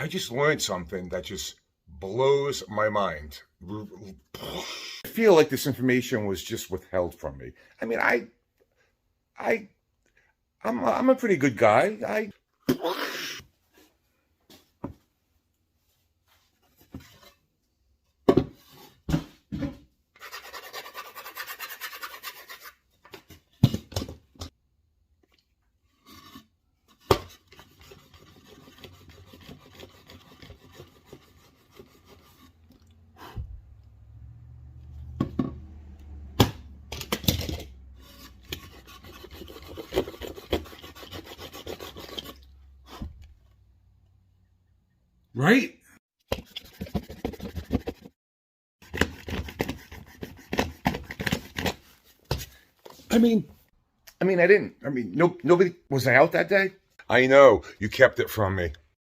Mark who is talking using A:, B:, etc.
A: I just learned something that just blows my mind. I feel like this information was just withheld from me. I mean, I, I'm a pretty good guy. Right? I mean, I didn't. I mean, nobody was I out that day. I know you kept it from me.